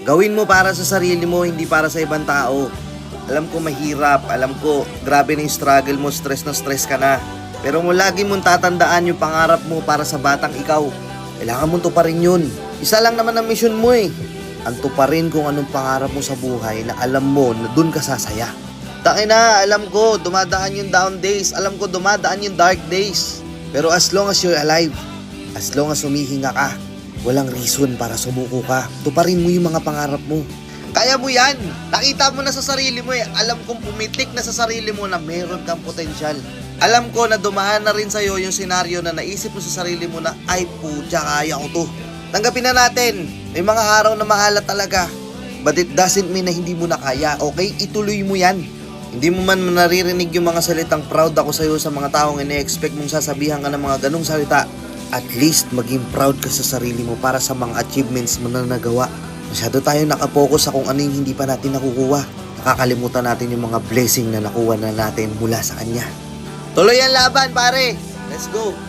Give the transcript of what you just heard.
Gawin mo para sa sarili mo, hindi para sa ibang tao. Alam ko mahirap, alam ko grabe na yung struggle mo, stress na stress ka na. Pero mo lagi mong tatandaan yung pangarap mo para sa batang ikaw. Kailangan mong tuparin yun. Isa lang naman ang mission mo eh. Ang tuparin kung anong pangarap mo sa buhay na alam mo na dun ka sasaya. Takina, alam ko dumadaan yung down days, alam ko dumadaan yung dark days. Pero as long as you're alive, as long as humihinga ka, walang reason para sumuko ka. Tuparin mo yung mga pangarap mo. Kaya mo yan. Nakita mo na sa sarili mo eh. Alam kong pumitik na sa sarili mo na meron kang potensyal. Alam ko na dumaan na rin sa'yo yung senaryo na naisip mo sa sarili mo na ay putya, kaya ko to. Tanggapin na natin. May mga araw na mahalat talaga. But it doesn't mean na hindi mo na kaya, okay? Ituloy mo yan. Hindi mo man naririnig yung mga salitang proud ako sa'yo sa mga taong ine-expect mong sasabihan ka ng mga ganong salita. At least maging proud ka sa sarili mo para sa mga achievements mo na nagawa. Masyado tayo nakapokus sa kung ano yung hindi pa natin nakukuha. Nakakalimutan natin yung mga blessing na nakuha na natin mula sa Kanya. Tuloy ang laban, pare! Let's go!